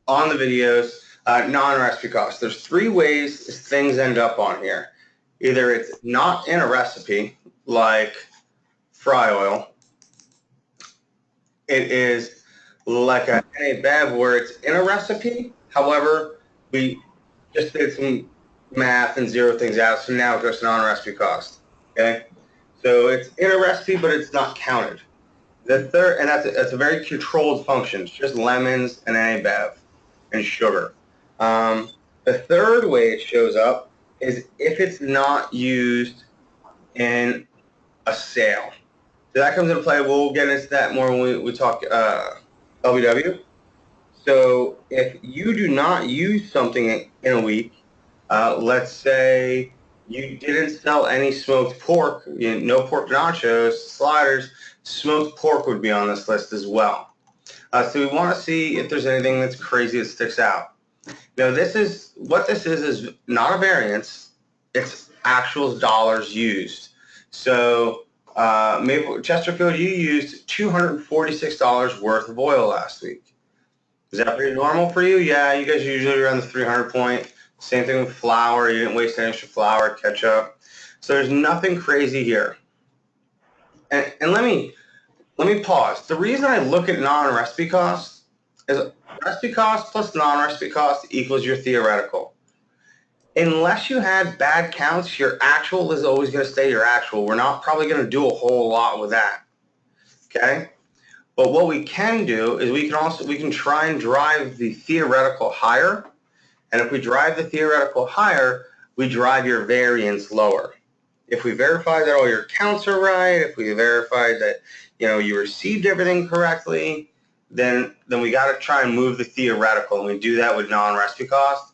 on the videos, non-recipe costs. There's three ways things end up on here. Either it's not in a recipe, like fry oil. It is like a NA Bev where it's in a recipe. However, we just did some math and zero things out, so now it's just non-recipe cost. Okay, so it's in a recipe, but it's not counted. The third, and that's a very controlled function. It's just lemons and NA Bev and sugar. The third way it shows up is if it's not used in a sale. So that comes into play. We'll get into that more when we talk LBW. So if you do not use something in a week, let's say you didn't sell any smoked pork, no pork nachos, sliders, smoked pork would be on this list as well. So we want to see if there's anything that's crazy that sticks out. Now, this is not a variance. It's actual dollars used. So Chesterfield, you used $246 worth of oil last week. Is that pretty normal for you? Yeah, you guys are usually around the 300 point. Same thing with flour. You didn't waste any extra flour, ketchup. So there's nothing crazy here. And let me pause. The reason I look at non-recipe costs is recipe cost plus non-recipe cost equals your theoretical. Unless you had bad counts, your actual is always going to stay your actual. We're not probably going to do a whole lot with that. Okay? But what we can do is we can try and drive the theoretical higher. And if we drive the theoretical higher, we drive your variance lower. If we verify that all your counts are right, if we verify that you received everything correctly, then we got to try and move the theoretical, and we do that with non-recipe cost.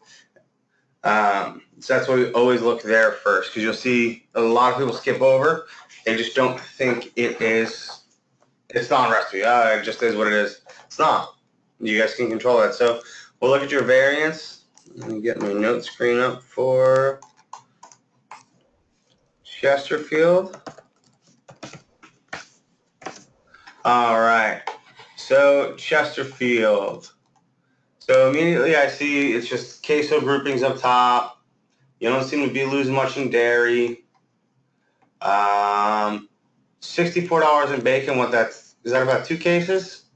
So that's why we always look there first, because you'll see a lot of people skip over. They just don't think it's non-recipe. It just is what it is. It's not. You guys can control that. So we'll look at your variance. Let me get my note screen up for Chesterfield. All right. So Chesterfield. So immediately I see it's just queso groupings up top. You don't seem to be losing much in dairy. $64 in bacon. Is that about 2 cases?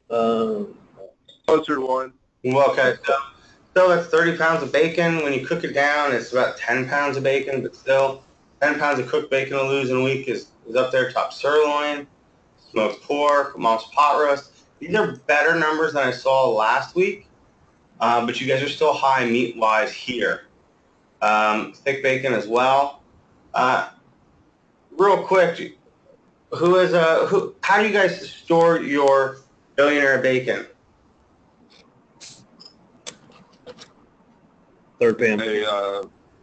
Closer to one. Well, okay. So that's 30 pounds of bacon. When you cook it down, it's about 10 pounds of bacon, but still 10 pounds of cooked bacon to lose in a week is up there. Top sirloin, smoked pork, mom's pot roast. These are better numbers than I saw last week, but you guys are still high meat-wise here. Thick bacon as well. Real quick, how do you guys store your billionaire bacon? Third pan.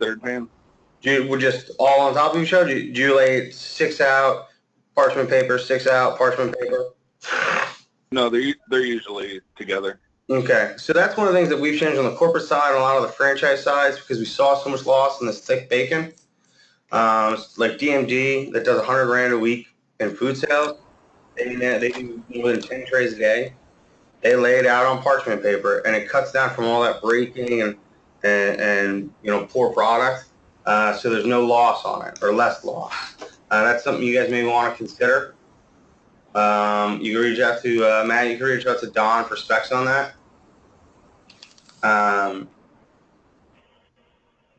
Third pan. We're just all on top of each other? Do you lay 6 out, parchment paper, 6 out, parchment paper? No, they're usually together. Okay, so that's one of the things that we've changed on the corporate side and a lot of the franchise sides, because we saw so much loss in this thick bacon. Like DMD that does 100 grand a week in food sales. They do more than 10 trays a day. They lay it out on parchment paper, and it cuts down from all that breaking and poor product. So there's no loss on it, or less loss. That's something you guys may want to consider. You can reach out to Matt. You can reach out to Don for specs on that.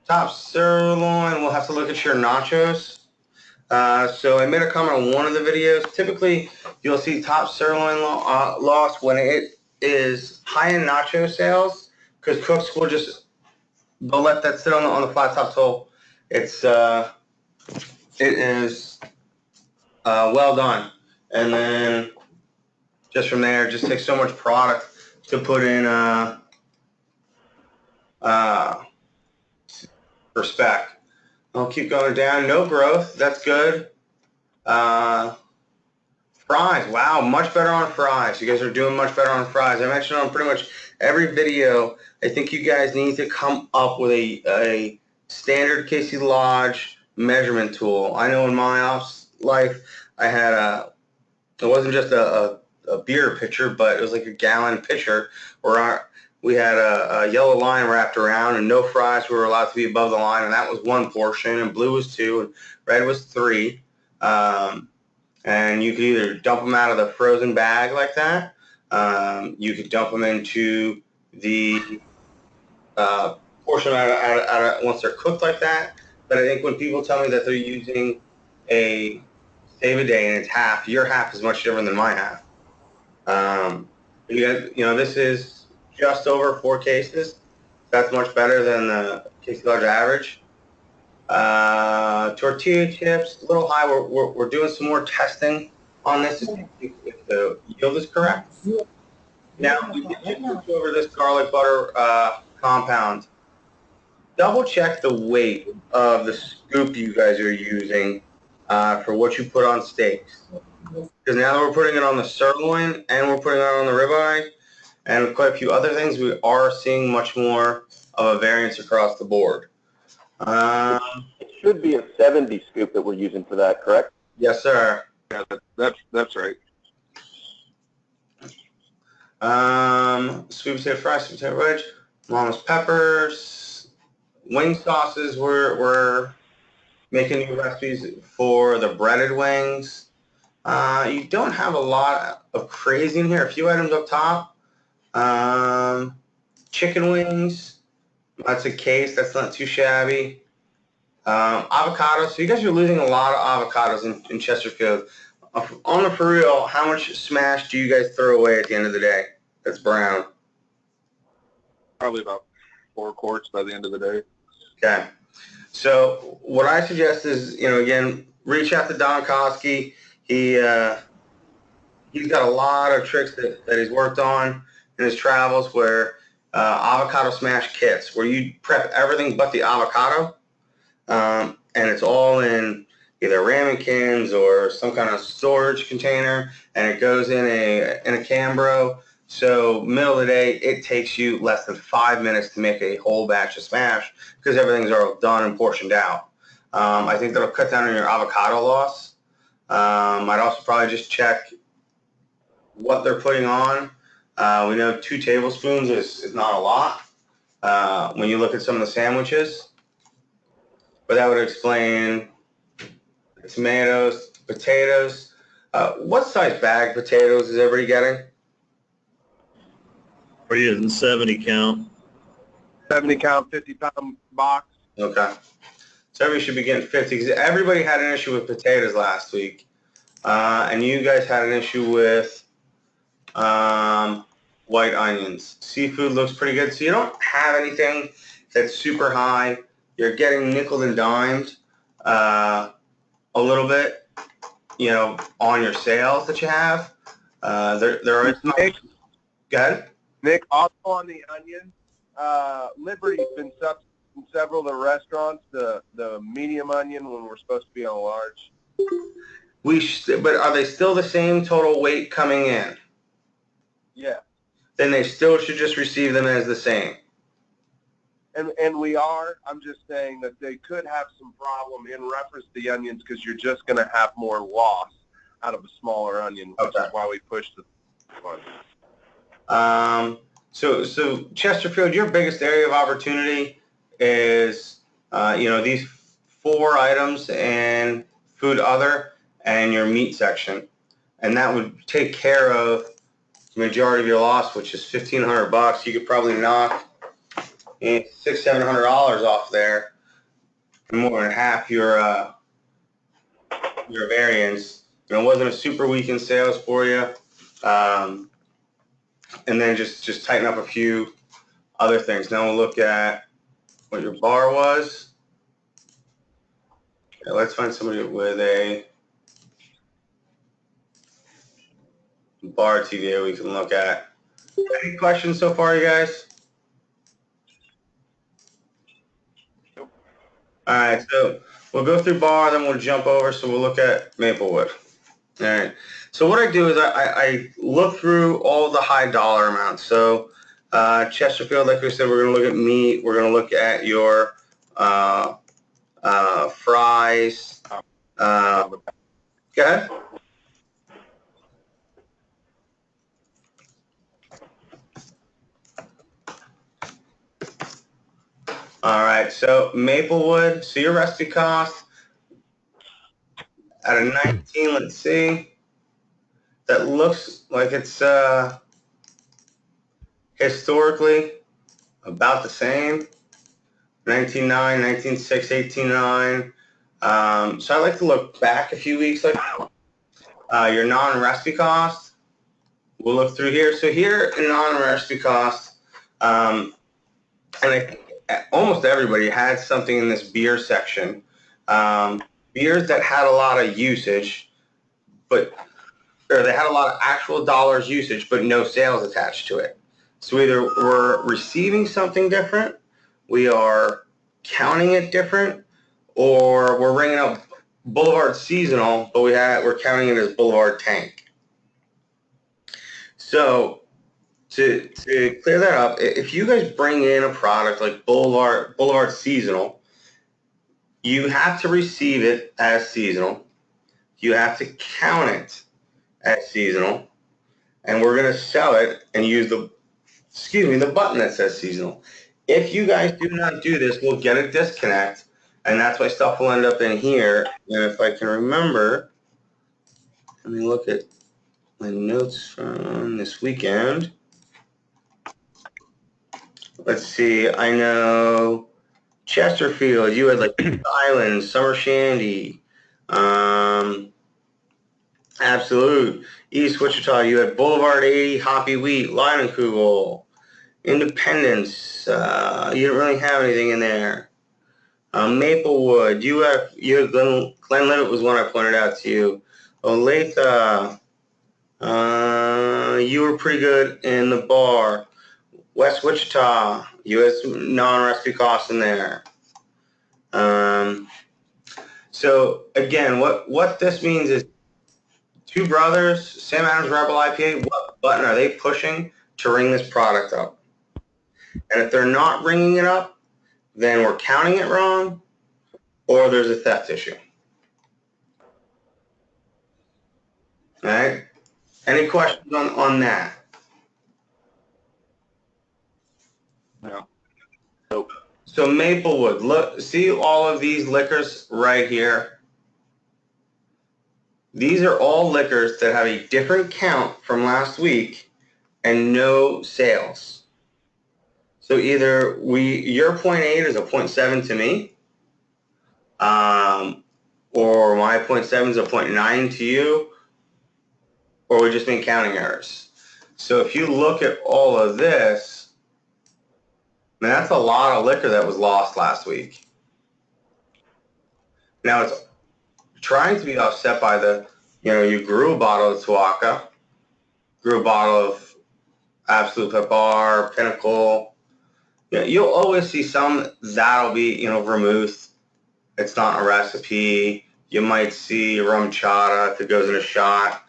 Top sirloin, we'll have to look at your nachos. So I made a comment on one of the videos. Typically, you'll see top sirloin loss when it is high-end nacho sales, because cooks will they'll let that sit on the flat top till it is well done, and then just from there, it just takes so much product to put in for spec. I'll keep going down. No growth. That's good. Fries. Wow, much better on fries. You guys are doing much better on fries. I mentioned on pretty much every video, I think you guys need to come up with a standard Casey Lodge measurement tool. I know in my ops life, I had it wasn't just a a beer pitcher, but it was like a gallon pitcher where we had a yellow line wrapped around and no fries were allowed to be above the line, and that was one portion, and blue was 2, and red was 3. And you could either dump them out of the frozen bag like that. You could dump them into the portion out once they're cooked like that. But I think when people tell me that they're using a save a day and it's half, your half is much different than my half. This is just over 4 cases. That's much better than the case large average. Tortilla chips, a little high. We're doing some more testing on this to see if the yield is correct. Now, we did just switch over this garlic butter compound. Double check the weight of the scoop you guys are using for what you put on steaks. Because now that we're putting it on the sirloin and we're putting it on the ribeye and quite a few other things, we are seeing much more of a variance across the board. It should be a 70 scoop that we're using for that, correct? Yes, sir. Yeah, that's right. Sweet potato fries, sweet potato wedge, mama's peppers, wing sauces. We're making new recipes for the breaded wings. You don't have a lot of crazy in here. A few items up top. Chicken wings. That's a case. That's not too shabby. Avocados. So you guys are losing a lot of avocados in Chesterfield. On the for real, how much smash do you guys throw away at the end of the day that's brown? Probably about 4 quarts by the end of the day. Okay. So what I suggest is, again, reach out to Don Koski. He's got a lot of tricks that he's worked on in his travels where avocado smash kits, where you prep everything but the avocado, and it's all in either ramekins or some kind of storage container, and it goes in a Cambro. So middle of the day, it takes you less than 5 minutes to make a whole batch of smash because everything's all done and portioned out. I think that'll cut down on your avocado loss. I'd also probably just check what they're putting on. We know 2 tablespoons is not a lot when you look at some of the sandwiches, but that would explain the tomatoes, potatoes. What size bag potatoes is everybody getting? We're using 70 count. 70 count, 50-pound box. Okay. So everybody should be getting 50 because everybody had an issue with potatoes last week. And you guys had an issue with white onions. Seafood looks pretty good. So you don't have anything that's super high. You're getting nickel and dimed a little bit, on your sales that you have. There are Nick, go ahead. Nick, also on the onion, Liberty's been substituting several of the restaurants the medium onion when we're supposed to be on a large. But are they still the same total weight coming in? Yeah. Then they still should just receive them as the same. And we are. I'm just saying that they could have some problem in reference to the onions because you're just going to have more loss out of a smaller onion, which is why we pushed the one. So Chesterfield, your biggest area of opportunity is, these 4 items and food other and your meat section. And that would take care of the majority of your loss, which is $1,500. You could probably knock $600-700 off there, and more than half your variance. It wasn't a super week in sales for you. And then just tighten up a few other things. Now we'll look at what your bar was. Okay, let's find somebody with a bar TDA we can look at. Any questions so far, you guys? All right, so we'll go through bar, then we'll jump over, so we'll look at Maplewood. All right, so what I do is I look through all the high dollar amounts. So Chesterfield, like we said, we're going to look at meat. We're going to look at your fries. Go ahead. All right, so Maplewood, so your recipe cost at a 19, let's see. That looks like it's historically about the same. 19.9, 19.6, 18.9. So I like to look back a few weeks, like your non-recipe cost. We'll look through here. So here in non-recipe cost, and I think almost everybody had something in this beer section. Beers that had a lot of usage, or they had a lot of actual dollars usage, but no sales attached to it. So either we're receiving something different, we are counting it different, or we're ringing up Boulevard Seasonal, but we're counting it as Boulevard Tank. So to clear that up, if you guys bring in a product like Boulevard Seasonal, you have to receive it as seasonal. You have to count it as seasonal, and we're going to sell it and use the button that says seasonal. If you guys do not do this, we'll get a disconnect, and that's why stuff will end up in here. And if I can remember, let me look at my notes from this weekend. Let's see, I know Chesterfield, you had like Island, Summer Shandy, Absolute, East Wichita, you had Boulevard 80, Hoppy Wheat, Leinenkugel, Independence, you didn't really have anything in there. Maplewood, you had Glenlivet was one I pointed out to you. Olathe, you were pretty good in the bar. West Wichita, you had some non-recipe costs in there. So again, what this means is Two Brothers, Sam Adams Rebel IPA, what button are they pushing to ring this product up? And if they're not ringing it up, then we're counting it wrong, or there's a theft issue. All right? Any questions on that? No. Nope. So Maplewood, look, see all of these liquors right here? These are all liquors that have a different count from last week and no sales. So either your 0.8 is a 0.7 to me, or my 0.7 is a 0.9 to you, or we just make counting errors. So if you look at all of this, man, that's a lot of liquor that was lost last week. Now it's trying to be offset by you grew a bottle of Tuaca, grew a bottle of Absolute Pet Bar, Pinnacle. You'll always see some that'll be, vermouth. It's not a recipe. You might see rum chata if it goes in a shot.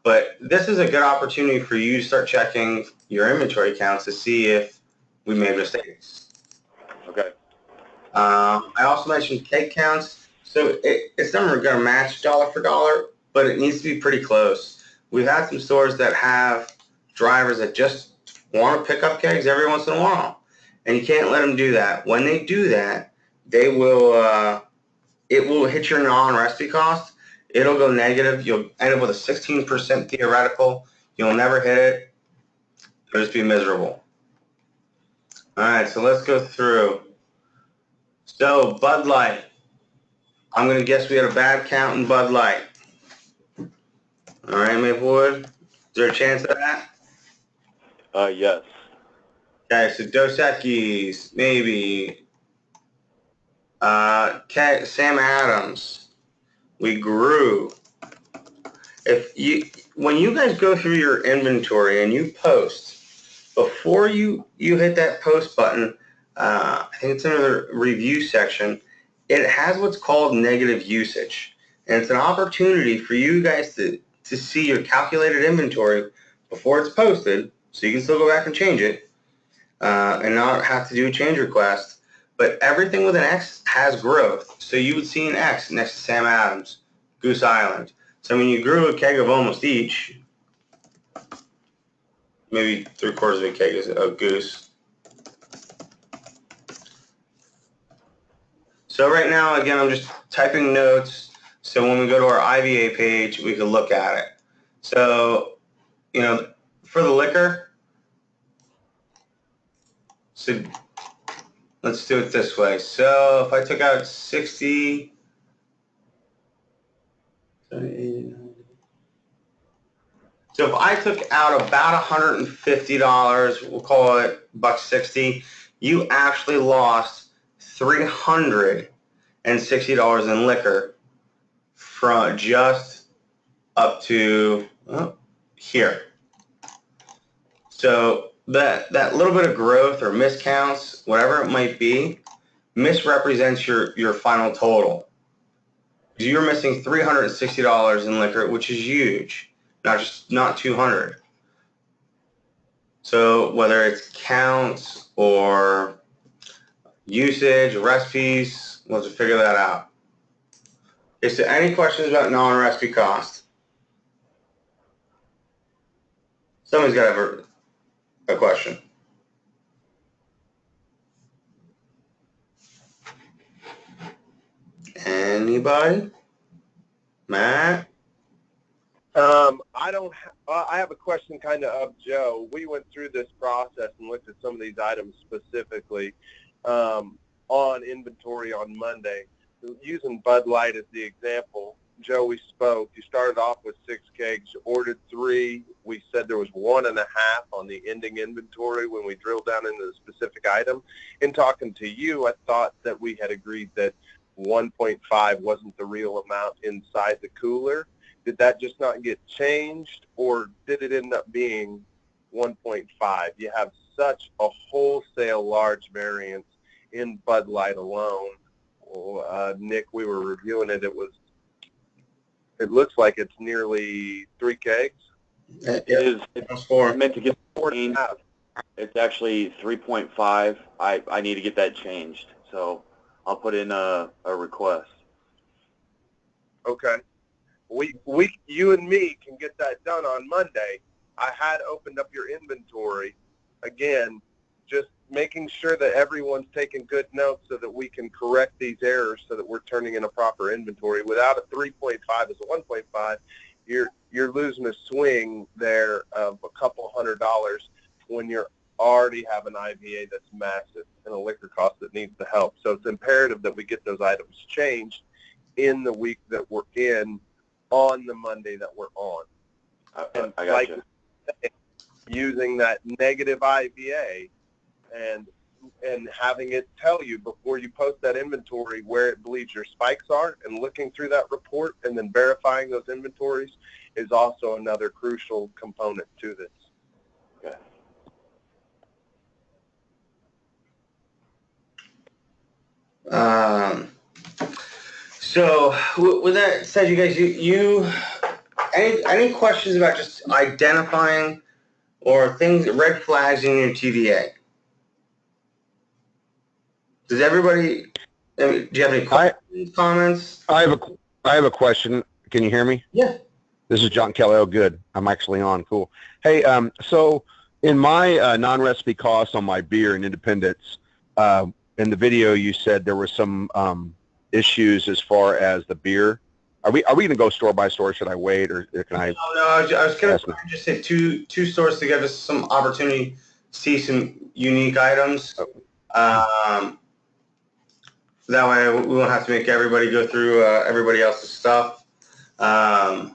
But this is a good opportunity for you to start checking your inventory counts to see if we made mistakes. Okay. I also mentioned keg counts. So it's never going to match dollar for dollar, but it needs to be pretty close. We've had some stores that have drivers that just want to pick up kegs every once in a while. And you can't let them do that. When they do that, they will it will hit your non-recipe cost. It'll go negative. You'll end up with a 16% theoretical. You'll never hit it. It'll just be miserable. All right, so let's go through. So Bud Light. I'm going to guess we had a bad count in Bud Light. All right, Maplewood. Is there a chance of that? Yes. Okay, so Dos Equis, maybe. Sam Adams. We grew. When you guys go through your inventory and you post, before you hit that post button, I think it's in the review section, it has what's called negative usage. And it's an opportunity for you guys to see your calculated inventory before it's posted, so you can still go back and change it and not have to do a change request. But everything with an X has growth. So you would see an X next to Sam Adams, Goose Island. So when you grew a keg of almost each, maybe 3/4 of a keg is a Goose. So right now, again, I'm just typing notes. So when we go to our IVA page, we can look at it. So, you know, for the liquor, so let's do it this way. So if I took out 60, so if I took out about $150, we'll call it $160, you actually lost $360 in liquor from just up to here. So that little bit of growth or miscounts, whatever it might be, misrepresents your final total. You're missing $360 in liquor, which is huge, not 200. So whether it's counts or usage, recipes, we'll just figure that out. Okay, so any questions about non-recipe cost? Somebody's got to have a question. Anybody? Matt? I have a question kind of Joe. We went through this process and looked at some of these items specifically on inventory on Monday. Using Bud Light as the example, Joe, we spoke. You started off with 6 kegs, you ordered 3. We said there was 1.5 on the ending inventory when we drilled down into the specific item. In talking to you, I thought that we had agreed that 1.5 wasn't the real amount inside the cooler. Did that just not get changed, or did it end up being 1.5? You have such a wholesale large variance in Bud Light alone. Nick, we were reviewing it. It looks like it's nearly 3 kegs. It is. It's meant to get 14. It's actually 3.5. I need to get that changed, so I'll put in a request. Okay. You and me can get that done on Monday. I had opened up your inventory again, just making sure that everyone's taking good notes so that we can correct these errors so that we're turning in a proper inventory. Without a 3.5 as a 1.5, you're losing a swing there of a couple $100 when you're already have an IVA that's massive and a liquor cost that needs the help. So it's imperative that we get those items changed in the week that we're in on the Monday that we're on. I got you. Using that negative IVA and having it tell you before you post that inventory where it believes your spikes are, and looking through that report and then verifying those inventories is also another crucial component to this. Okay. So with that said, you guys, any questions about just identifying or things, red flags in your TVA? Does everybody? Do you have any questions, comments? I have a question. Can you hear me? Yeah. This is John Kelly. Oh, good. I'm actually on. Cool. Hey, so in my non-recipe costs on my beer and Independence, in the video you said there were some issues as far as the beer. Are we going to go store by store? Should I wait, or can I? No, I was going to just say two stores to give us some opportunity to see some unique items. That way we won't have to make everybody go through everybody else's stuff. Because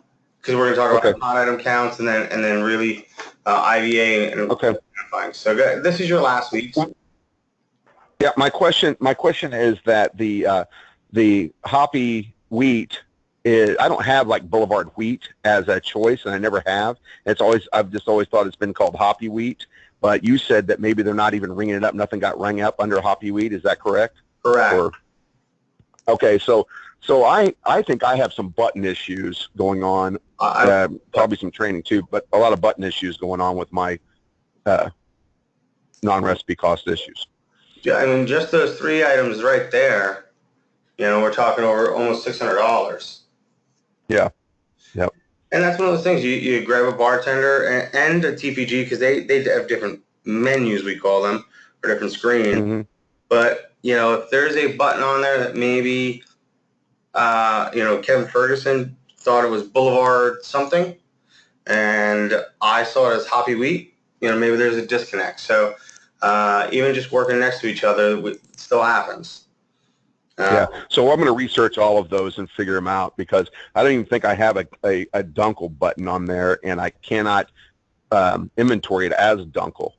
we're going to talk about hot item counts and then really IVA and identifying. So this is your last week. Yeah, my question is that the hoppy wheat is, I don't have like Boulevard wheat as a choice, and I never have. I've just always thought it's been called hoppy wheat. But you said that maybe they're not even ringing it up. Nothing got rung up under hoppy wheat. Is that correct? Correct. Okay, so I think I have some button issues going on. Probably some training too, but a lot of button issues going on with my non-recipe cost issues. Yeah, I mean, just those 3 items right there, we're talking over almost $600. Yeah. Yep. And that's one of those things. You grab a bartender and a TPG, because they have different menus, we call them, or different screens. Mm-hmm. But if there's a button on there that maybe, Kevin Ferguson thought it was Boulevard something, and I saw it as Hoppy Wheat, maybe there's a disconnect. So even just working next to each other, it still happens. Yeah. So I'm going to research all of those and figure them out, because I don't even think I have a Dunkel button on there, and I cannot inventory it as Dunkel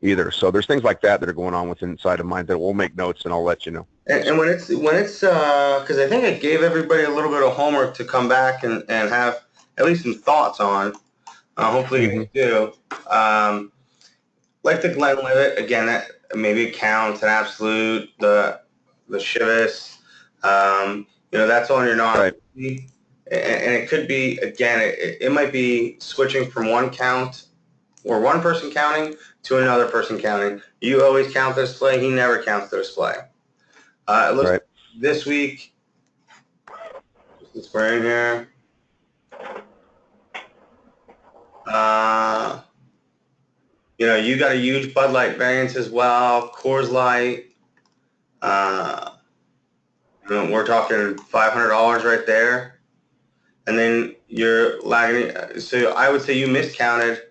either. So there's things like that that are going on with inside of mine that we'll make notes, and I'll let you know. And when it's because I think I gave everybody a little bit of homework to come back and have at least some thoughts on. Hopefully you do. Like the Glenlivet, again, that maybe it counts, an Absolute, the Chivas, that's on your non. Right. And it could be, again, it might be switching from one count or one person counting to another person counting. You always count the display. He never counts the display. It looks like this week, let's put in here. You got a huge Bud Light variance as well, Coors Light. We're talking $500 right there. And then your Lagunitas, so I would say you miscounted.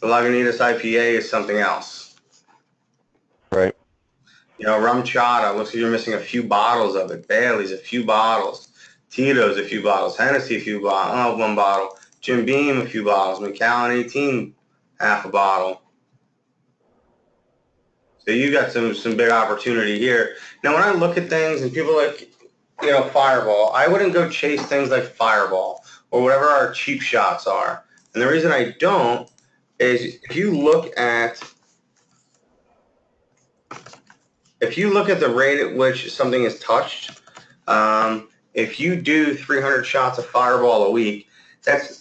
The Lagunitas IPA is something else. Right. Rum Chata, looks like you're missing a few bottles of it. Bailey's, a few bottles. Tito's, a few bottles. Hennessy, a few bottles. One bottle. Jim Beam, a few bottles. Macallan 18, half a bottle. So you got some big opportunity here. Now, when I look at things and people like, Fireball, I wouldn't go chase things like Fireball or whatever our cheap shots are. And the reason I don't is if you look at the rate at which something is touched, if you do 300 shots of Fireball a week, that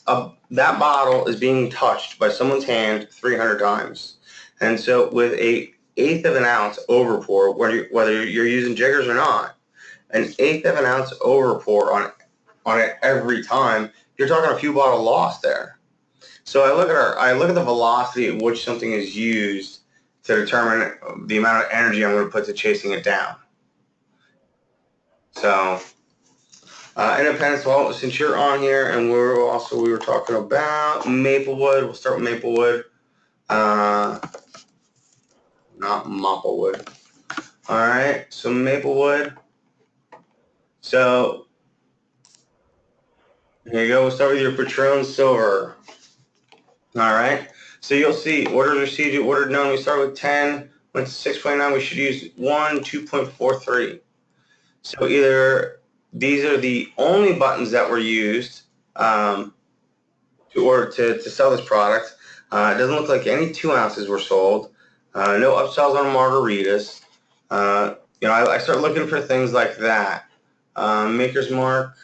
bottle is being touched by someone's hand 300 times. And so with a 1/8 of an ounce overpour, whether you're using jiggers or not, an 1/8 of an ounce overpour on it every time, you're talking a few bottle loss there. So I look at the velocity at which something is used to determine the amount of energy I'm going to put to chasing it down. So Independence, well, since you're on here, and we were talking about Maplewood. We'll start with Maplewood. Not Maplewood. All right, so Maplewood. So here you go. We'll start with your Patron Silver. All right. So you'll see orders received, you ordered none. We start with 10. Went to 6.9. We should use 2.43. So either these are the only buttons that were used to sell this product. It doesn't look like any 2 ounces were sold. No upsells on margaritas. I start looking for things like that. Maker's Mark.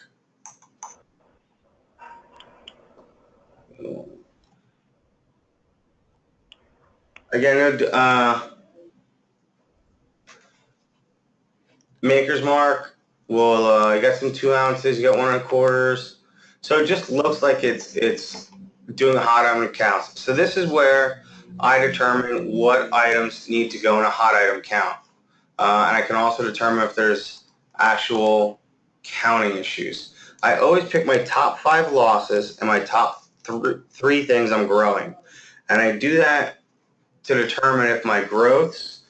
Again, Maker's Mark. Well, you got some 2 ounces. You got 1 1/4. So it just looks like it's doing a hot item count. So this is where I determine what items need to go in a hot item count. And I can also determine if there's actual counting issues. I always pick my top 5 losses and my top 3 things I'm growing. And I do that to determine if my growths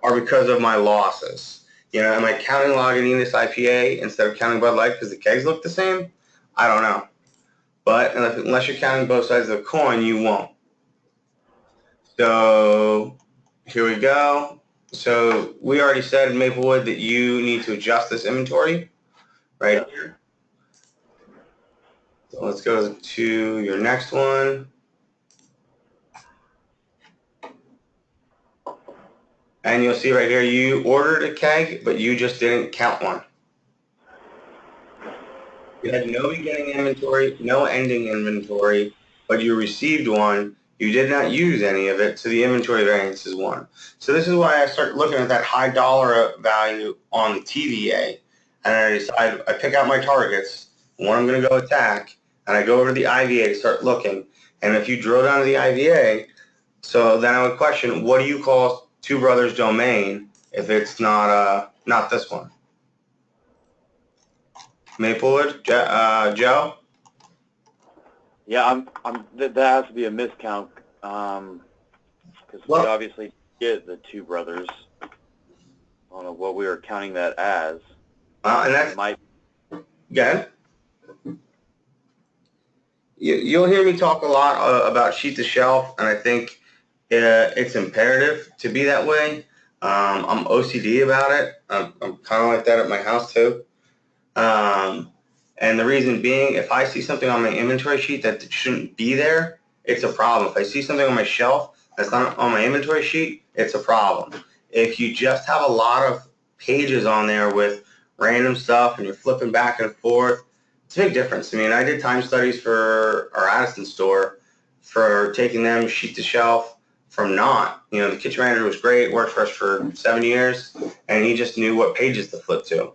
are because of my losses. Am I counting Lagunitas IPA instead of counting Bud Light because the kegs look the same? I don't know. But unless you're counting both sides of the coin, you won't. So here we go. So we already said in Maplewood that you need to adjust this inventory right here. So let's go to your next one. And you'll see right here, you ordered a keg, but you just didn't count one. You had no beginning inventory, no ending inventory, but you received one. You did not use any of it, so the inventory variance is 1. So this is why I start looking at that high dollar value on the TVA, and I decide, I pick out my targets, one I'm going to go attack, and I go over to the IVA to start looking. And if you drill down to the IVA, so then I would question, what do you call Two Brothers domain if it's not this one. Maplewood, Joe? Yeah, that has to be a miscount, because we obviously get the two brothers. I don't know what we were counting that as. And that's good. You'll hear me talk a lot about sheet to shelf, and I think it's imperative to be that way. I'm OCD about it. I'm kind of like that at my house too. And the reason being, if I see something on my inventory sheet that shouldn't be there, it's a problem. If I see something on my shelf that's not on my inventory sheet, it's a problem. If you just have a lot of pages on there with random stuff and you're flipping back and forth, it's a big difference. I mean, I did time studies for our Addison store for taking them sheet to shelf from not. You know, the kitchen manager was great, worked for us for 7 years, and he just knew what pages to flip to.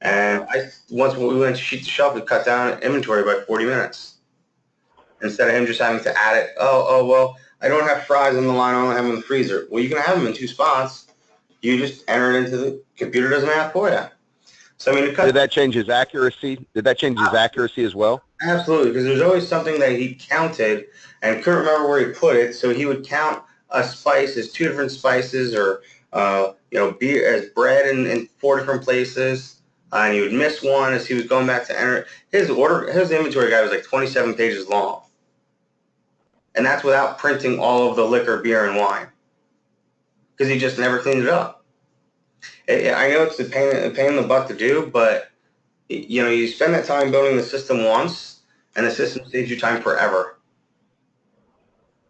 And once we went to sheet to shelf, we cut down inventory by 40 minutes. Instead of him just having to add it, well, I don't have fries on the line, I only have them in the freezer. Well, you can have them in 2 spots. You just enter it into the computer, does math for you. So, I mean, did that change his accuracy? Did that change his accuracy as well? Absolutely, because there's always something that he counted and couldn't remember where he put it, so he would count a spice as 2 different spices, or beer as bread in 4 different places. And he would miss one as he was going back to enter it. His inventory guide was like 27 pages long. And that's without printing all of the liquor, beer, and wine. Because he just never cleaned it up. I know it's a pain in the butt to do, but you spend that time building the system once, and the system saves you time forever.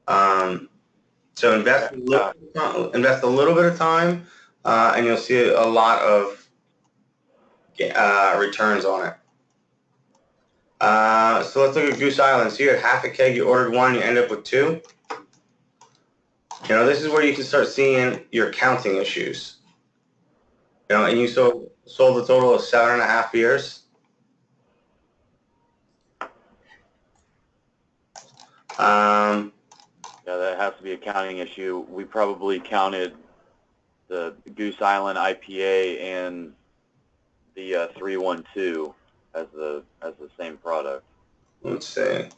So invest a little bit of time, and you'll see a lot of returns on it. So let's look at Goose Island. So you had half a keg, you ordered 1, you end up with 2. This is where you can start seeing your counting issues. And you sold a total of 7.5 beers. Yeah, that has to be a counting issue. We probably counted the Goose Island IPA and the 312 as the same product. Let's see.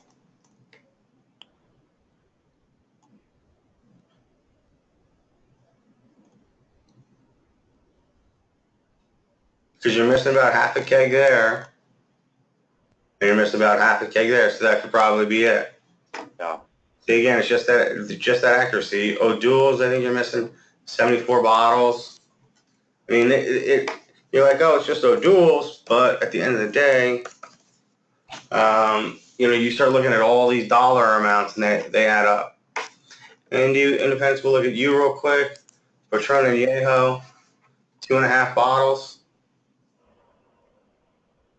Because you're missing about half a keg there, and you're missing about half a keg there, so that could probably be it. Yeah. See, again, it's just that accuracy. O'Doul's, I think you're missing 74 bottles. I mean, you're like, oh, it's just O'Doul's, but at the end of the day, you start looking at all these dollar amounts, and they add up. And Independence, we'll look at you real quick. Patron Añejo, 2.5 bottles.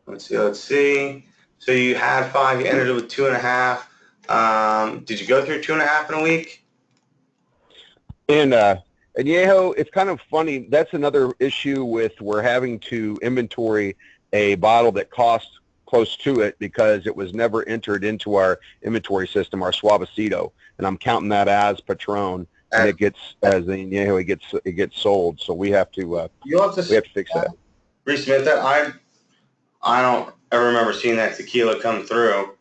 Let's see. So you had 5, you ended it with 2.5. Did you go through 2.5 in a week? And Añejo, it's kind of funny. That's another issue with we're having to inventory a bottle that costs close to it because it was never entered into our inventory system, our Suavecito, and I'm counting that as Patron, and it gets as the Añejo, it gets sold. So we have to we have to fix that. Resubmit that. I don't ever remember seeing that tequila come through.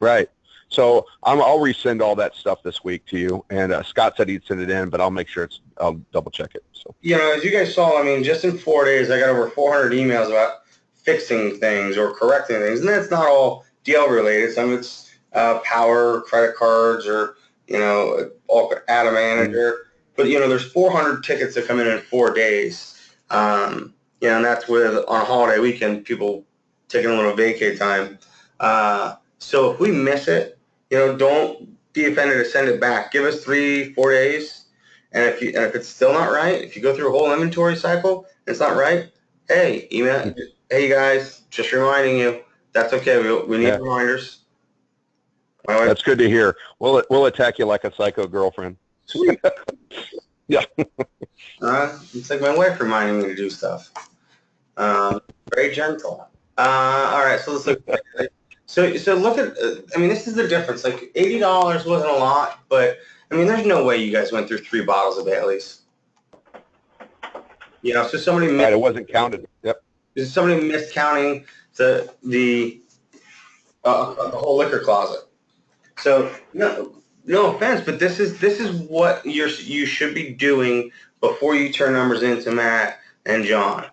Right. So I'll resend all that stuff this week to you. And Scott said he'd send it in, but I'll make sure I'll double check it. So as you guys saw, I mean, just in 4 days, I got over 400 emails about fixing things or correcting things, and that's not all DL related. Some of it's power, credit cards, or add a manager. But there's 400 tickets that come in 4 days. And that's with, on a holiday weekend, people taking a little vacay time. So if we miss it, don't be offended to send it back. Give us 3-4 days, and if it's still not right, if you go through a whole inventory cycle and it's not right, hey, email. Hey guys, just reminding you. That's okay. We need reminders. That's good to hear. We'll attack you like a psycho girlfriend. Sweet. Yeah. It's like my wife reminding me to do stuff. Very gentle. All right, so let's look. So look at. This is the difference. Like $80 wasn't a lot, but there's no way you guys went through 3 bottles of Bailey's. So somebody Right, it wasn't counted. Yep. somebody miscounting the whole liquor closet. So no offense, but this is what you should be doing before you turn numbers into Matt and John.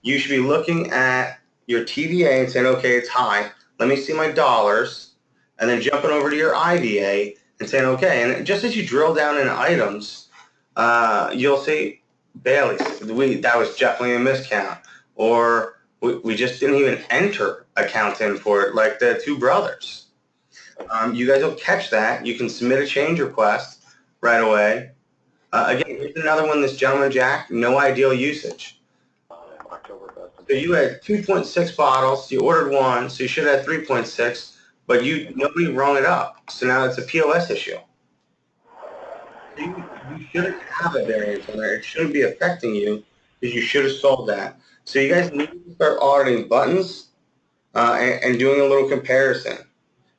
You should be looking at your TVA and saying, okay, it's high. Let me see my dollars, and then jumping over to your IVA and saying, okay. And just as you drill down in items, you'll see Bailey's. That was definitely a miscount, or we just didn't even enter accounts in for it, like the two brothers. You guys will catch that. You can submit a change request right away. Again, here's another one, this gentleman, Jack, no ideal usage. So you had 2.6 bottles, you ordered one, so you should have 3.6, but nobody rung it up. So now it's a POS issue. You shouldn't have a variance on there. It shouldn't be affecting you because you should have sold that. So you guys need to start auditing buttons and doing a little comparison.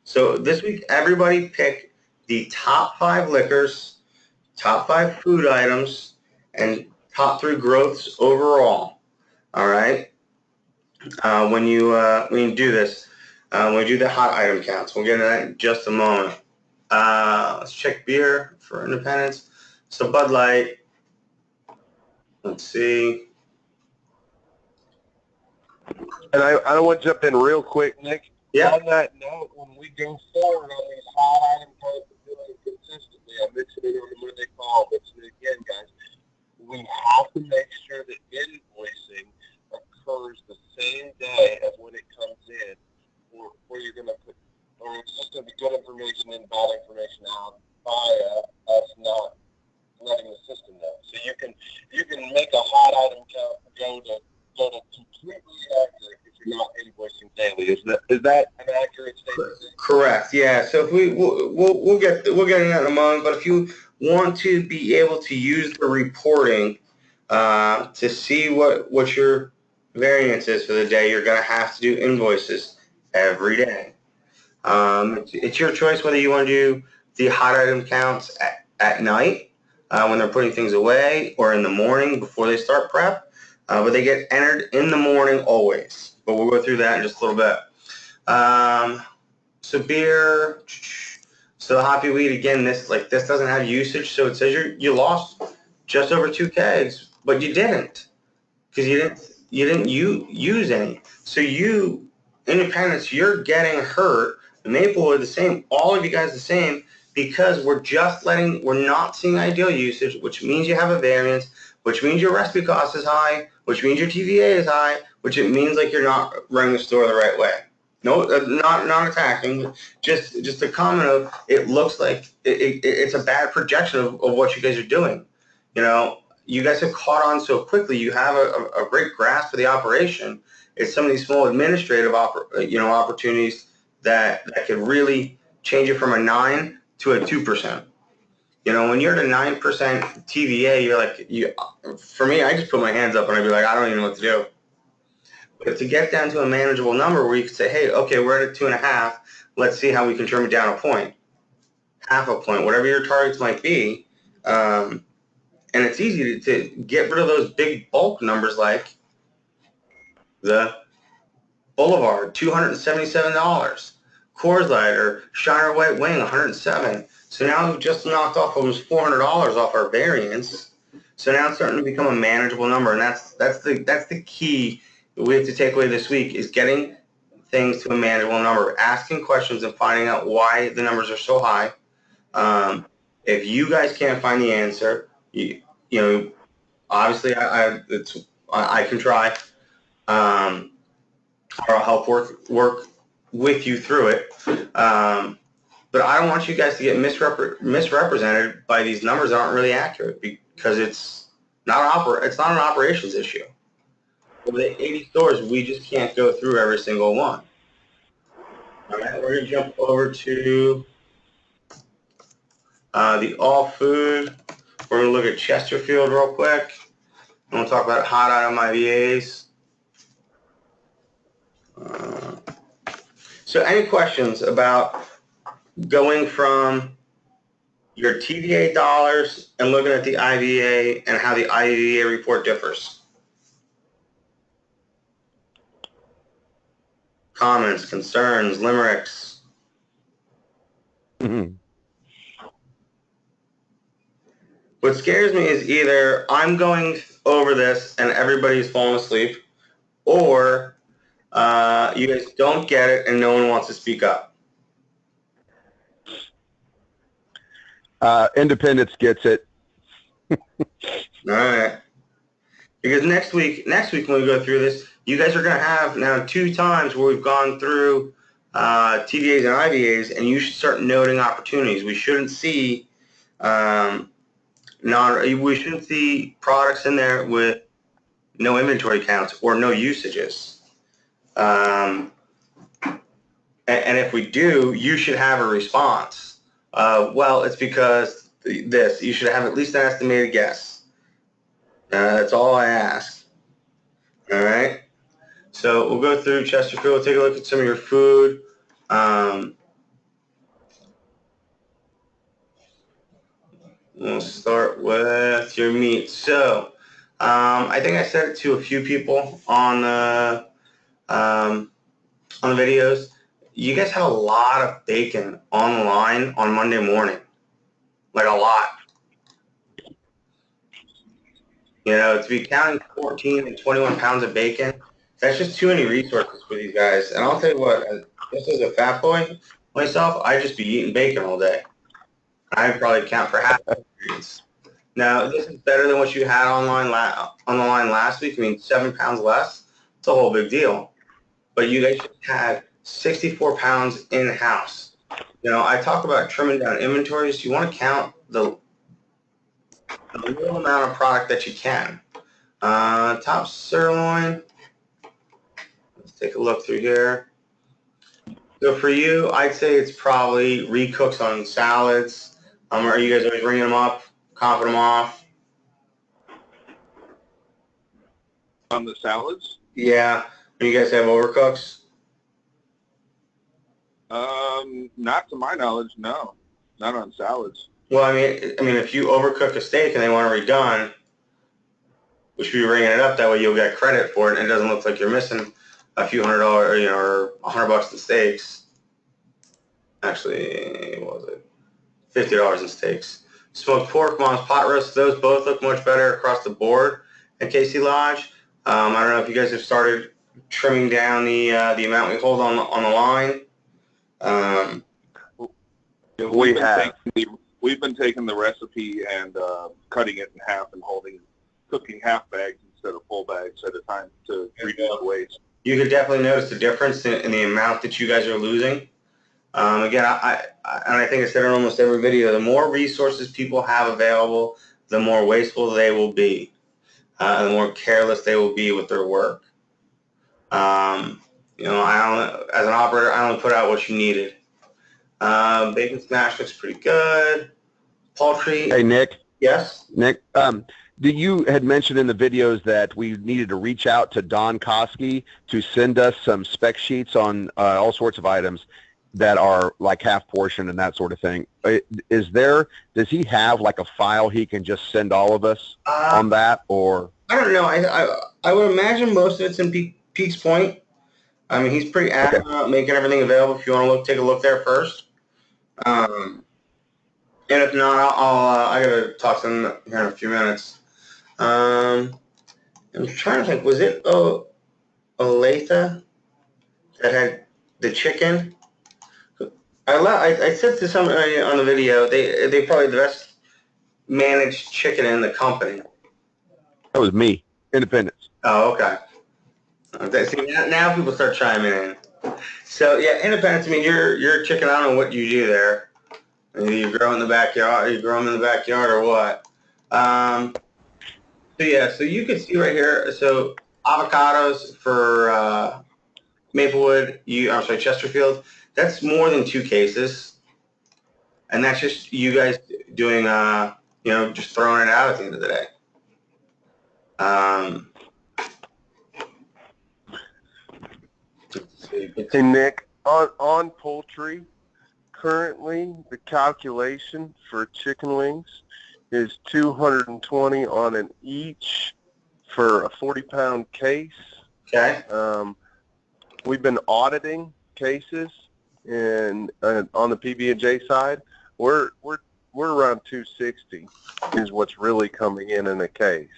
So this week, everybody pick the top 5 liquors, top 5 food items, and top 3 growths overall. All right. When you do this, when we do the hot item counts, we'll get into that in just a moment. Let's check beer for independence. So Bud Light. Let's see. And I want to jump in real quick, Nick. Yeah. On that note, when we go forward on these hot item counts and doing it consistently, I mentioned it on the Monday call, mention it again, guys. We have to make sure that invoicing occurs the same day as when it comes in, or you're going to put, or it's just going to be good information in, bad information out via us not letting the system know. So you can make a hot item count go to completely accurate if you're not invoicing daily. Is that an accurate statement? Correct. Yeah. So if we'll get into that in a moment. But if you want to be able to use the reporting to see what your variance is for the day, you're going to have to do invoices every day. It's your choice whether you want to do the hot item counts at night when they're putting things away, or in the morning before they start prep. But they get entered in the morning always. But we'll go through that in just a little bit. So beer. So the hoppy wheat, again, this doesn't have usage, so it says you lost just over 2 kegs, but you didn't, because you didn't use any. So you, independents, you're getting hurt. Maplewood the same. All of you guys the same, because we're not seeing ideal usage, which means you have a variance, which means your recipe cost is high, which means your TVA is high, which it means like you're not running the store the right way. No, not attacking, just a comment of it looks like it's a bad projection of what you guys are doing. You guys have caught on so quickly. You have a great grasp of the operation. It's some of these small administrative opportunities that could really change it from a 9 to a 2%. When you're at a 9% TVA, you're like, for me, I just put my hands up and I'd be like, I don't even know what to do. But to get down to a manageable number where you can say, hey, okay, we're at a 2.5. Let's see how we can trim it down a point, half a point, whatever your targets might be. And it's easy to get rid of those big bulk numbers like the Boulevard, $277. Coors Light or Shiner White Wing, $107. So now we've just knocked off almost $400 off our variance. So now it's starting to become a manageable number, and that's the key that we have to take away this week, is getting things to a manageable number, asking questions and finding out why the numbers are so high. If you guys can't find the answer, obviously I can try, or I'll help work with you through it. But I don't want you guys to get misrepresented by these numbers that aren't really accurate, because it's not an operations issue. With the 80 stores, we just can't go through every single one. All right, we're going to jump over to the all food. We're going to look at Chesterfield real quick. And we'll talk about hot item IVAs. So any questions about going from your TVA dollars and looking at the IVA and how the IVA report differs? comments, concerns, limericks? Mhm. What scares me is either I'm going over this and everybody's falling asleep, or you guys don't get it and no one wants to speak up. Independence gets it. All right. Because next week when we go through this, you guys are going to have now 2 times where we've gone through TVAs and IVAs, and you should start noting opportunities. We shouldn't see we shouldn't see products in there with no inventory counts or no usages. And if we do, you should have a response. Well, it's because this. You should have at least an estimated guess. That's all I ask. All right. So we'll go through Chesterfield, take a look at some of your food. We'll start with your meat. So I think I said it to a few people on the videos. You guys had a lot of bacon online on Monday morning, like a lot. You know, to be counting 14 and 21 pounds of bacon, that's just too many resources for these guys. And I'll tell you what, just as a fat boy myself, I'd just be eating bacon all day. I'd probably count for half the ingredients. Now, this is better than what you had on the line last week. I mean, 7 pounds less. It's a whole big deal. But you guys had 64 pounds in-house. You know, I talk about trimming down inventories. You want to count the little amount of product that you can. Top sirloin. Let's take a look through here. So for you, I'd say it's probably recooks on salads. Are you guys always ringing them up, comping them off? On the salads? Yeah. You guys have overcooks? Not to my knowledge, no. Not on salads. Well, I mean, if you overcook a steak and they want it redone, we should be ringing it up. That way you'll get credit for it, and it doesn't look like you're missing a few $100, you know, or $100 in steaks. Actually, what was it? $50 in steaks. Smoked pork, mom's pot roast. Those both look much better across the board at Casey Lodge. I don't know if you guys have started trimming down the amount we hold on the line. We've been taking the recipe and cutting it in half and cooking half bags instead of full bags at a time to reduce waste. You could definitely notice the difference in the amount that you guys are losing. Again, I think I said in almost every video, the more resources people have available, the more wasteful they will be, the more careless they will be with their work. You know, as an operator, I only put out what you needed. Bacon smash looks pretty good. Poultry. Hey, Nick. Yes? Nick, you had mentioned in the videos that we needed to reach out to Don Koski to send us some spec sheets on all sorts of items that are like half portion and that sort of thing. Does he have like a file he can just send all of us on that, or? I don't know. I would imagine most of it's in Peaks Point. I mean, he's pretty adamant about making everything available. If you want to take a look there first. And if not, I gotta talk to him here in a few minutes. I'm trying to think. Was it Olathe that had the chicken? I said to somebody on the video, they probably the best managed chicken in the company. That was me, Independence. Oh, okay. See, now people start chiming in. So yeah, Independence. I mean, you're chicken. I don't know what you do there. You grow in the backyard. You grow them in the backyard or what? So yeah, so you can see right here. So avocados for Maplewood. I'm sorry, Chesterfield. That's more than 2 cases, and that's just you guys doing you know, just throwing it out at the end of the day. Hey, Nick, on poultry, currently the calculation for chicken wings is $220 on an each for a 40-pound case. Okay. we've been auditing cases and on the PB&J side, we're around 260 is what's really coming in a case.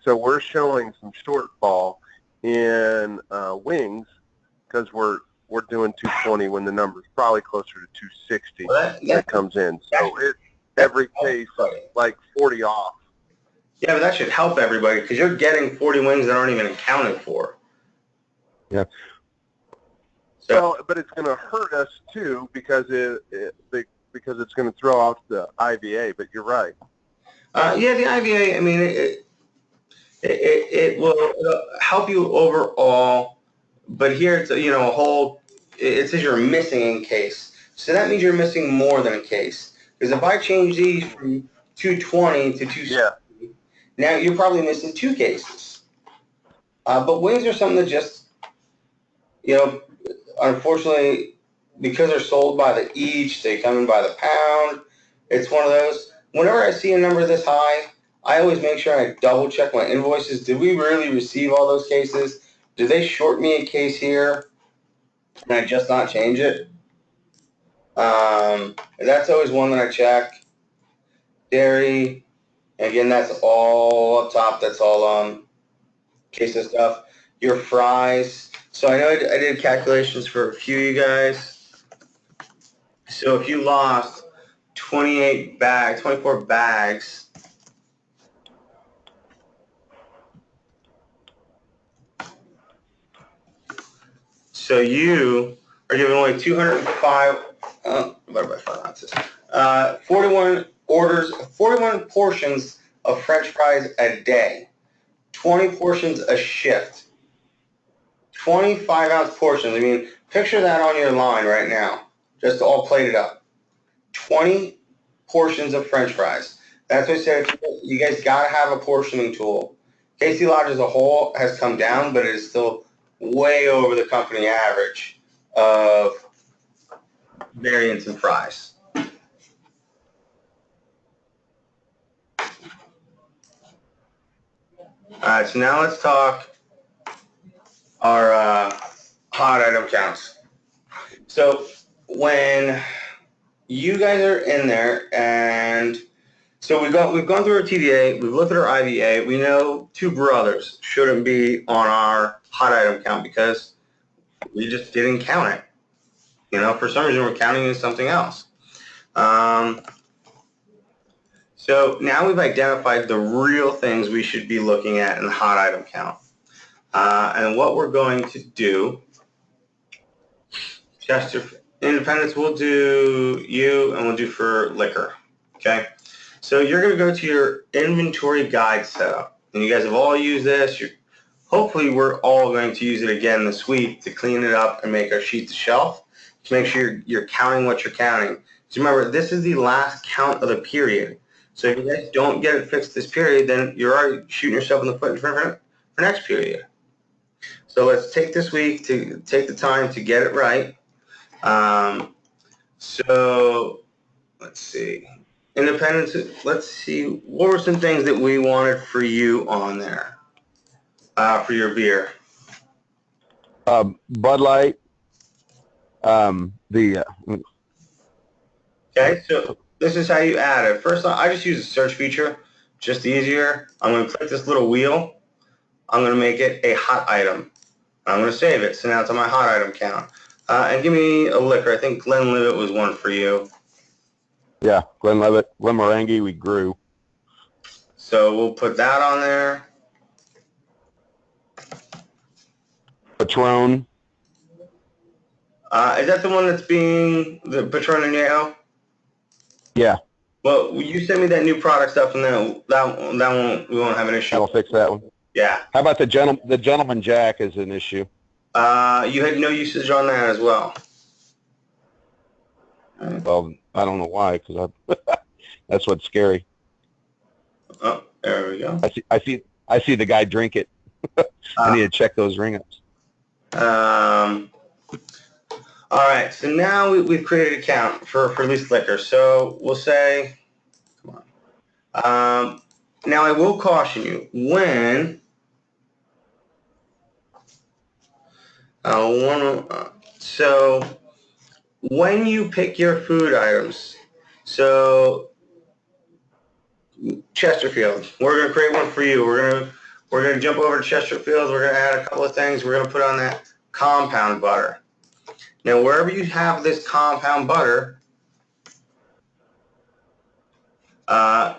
So we're showing some shortfall in wings because we're doing 220 when the number's probably closer to 260 that comes in. So every case like 40 off. Yeah, but that should help everybody because you're getting 40 wings that aren't even accounted for. Yeah. So, Well, but it's going to hurt us too because because it's going to throw off the IVA. But you're right. yeah, the IVA. I mean, it will help you overall, but here it's a whole. It says you're missing a case, so that means you're missing more than a case. Because if I change these from 220 to 260, now you're probably missing 2 cases. But wings are something that just, unfortunately, because they're sold by the each, they come in by the pound. It's one of those. Whenever I see a number this high, I always make sure I double check my invoices. Did we really receive all those cases? Did they short me a case here? And I just not change it? That's always one that I check. Dairy, again, that's all up top. That's all case of stuff. Your fries. So I know I did calculations for a few of you guys. So if you lost 24 bags, so you are giving away 205, divided by 5 ounces, 41 portions of French fries a day, 20 portions a shift, 25-ounce portions. I mean, picture that on your line right now, just all plated up. 20 portions of French fries. That's what I said. You guys got to have a portioning tool. Casey Lodge as a whole has come down, but it is still way over the company average of variance in fries. All right, so now let's talk our hot item counts. So when you guys are in there, and so we've gone through our TDA, we've looked at our IVA, we know 2 brothers shouldn't be on our hot item count because we just didn't count it. For some reason we're counting it as something else. So now we've identified the real things we should be looking at in the hot item count. And what we're going to do, Chester Independence, we'll do you, and we'll do for liquor, okay? So you're going to go to your inventory guide setup. And you guys have all used this. Hopefully we're all going to use it again this week to clean it up and make our sheet to shelf, to make sure you're counting what you're counting. So remember, this is the last count of the period. So if you guys don't get it fixed this period, then you're already shooting yourself in the foot for next period. So let's take this week to take the time to get it right. So let's see. Independence, let's see. What were some things that we wanted for you on there for your beer? Bud Light. Okay, so this is how you add it. First, I just use the search feature, just easier. I'm going to click this little wheel. I'm going to make it a hot item. I'm going to save it. So now it's on my hot item count. And give me a liquor. I think Glenlivet was one for you. Yeah, Glenlivet, Glenmorangie, we grew. So we'll put that on there. Patron. Is that the one that's being the Patron Añejo? Yeah. Well, you send me that new product stuff, and then that one we won't have an issue. I'll fix that one. Yeah. How about the Gentleman Jack is an issue? You had no usage on that as well. Well, I don't know why, because that's what's scary. Oh, there we go. I see the guy drink it. I need to check those ring ups. All right, so now we've created a count for least liquor. So we'll say, come on. Now I will caution you when So when you pick your food items, so Chesterfield, we're gonna create one for you. We're gonna jump over to Chesterfield. We're gonna add a couple of things. We're gonna put on that compound butter. Now, wherever you have this compound butter,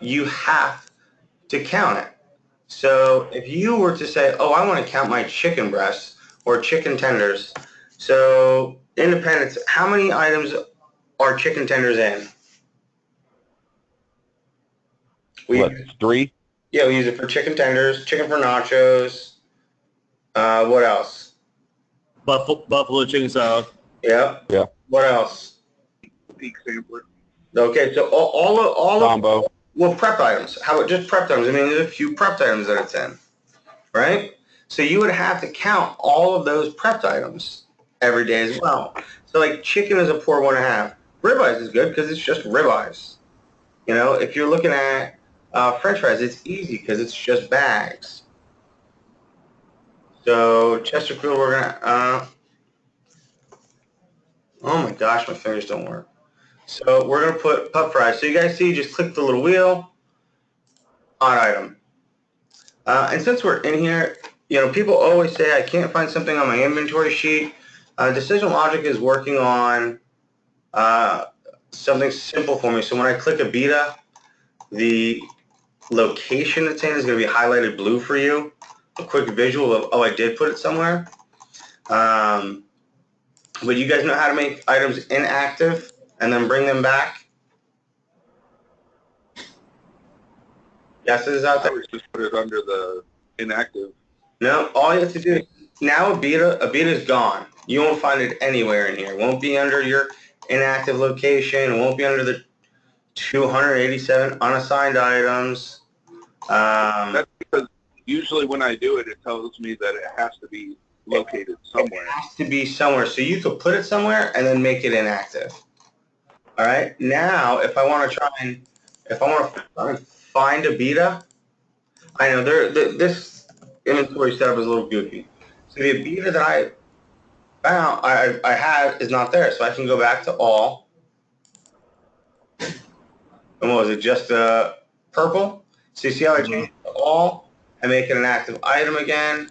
you have to count it. So if you were to say, oh, I want to count my chicken breasts or chicken tenders, so Independence, how many items are chicken tenders in? What, 3? Yeah, we use it for chicken tenders, chicken for nachos. What else? Buffalo chicken salad. Yeah. Yeah. What else? Peak sampler. Okay, so all Combo. of, well, prep items. How about just prepped items? I mean, there's a few prepped items that it's in, right? So you would have to count all of those prepped items every day as well. So like chicken is a poor 1.5. Ribeyes is good because it's just ribeyes. You know, if you're looking at French fries, it's easy because it's just bags. So Chesterfield, we're gonna. Oh my gosh, my fingers don't work. So we're gonna put puff fries. So you guys see, just click the little wheel. Odd item. And since we're in here, you know, people always say I can't find something on my inventory sheet. Decision Logic is working on something simple for me. So when I click a beta, the location it's in is going to be highlighted blue for you. A quick visual of, oh, I did put it somewhere. But you guys know how to make items inactive and then bring them back? Yeses out I there? would just put it under the inactive. No, all you have to do is, now a beta is gone. You won't find it anywhere in here. It won't be under your inactive location. It won't be under the 287 unassigned items. That's because usually when I do it, it tells me that it has to be located somewhere. It has to be somewhere. So you could put it somewhere and then make it inactive. All right. Now, if I want to try and find a beta, I know this inventory setup is a little goofy. So the beta that I found, I had is not there. So I can go back to all. And what was it? Just purple? So you see how I changed it to all and make it an active item again?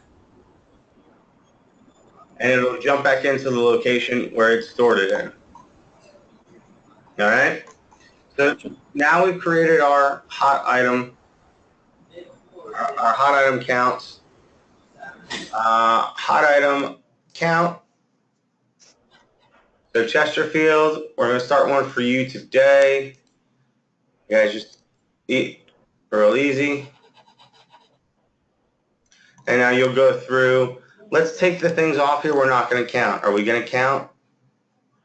And it'll jump back into the location where it stored it in. All right? So now we've created our hot item, our hot item counts. Hot item count. So Chesterfield, we're going to start one for you today. You guys just eat real easy. And now you'll go through. Let's take the things off here we're not going to count. Are we going to count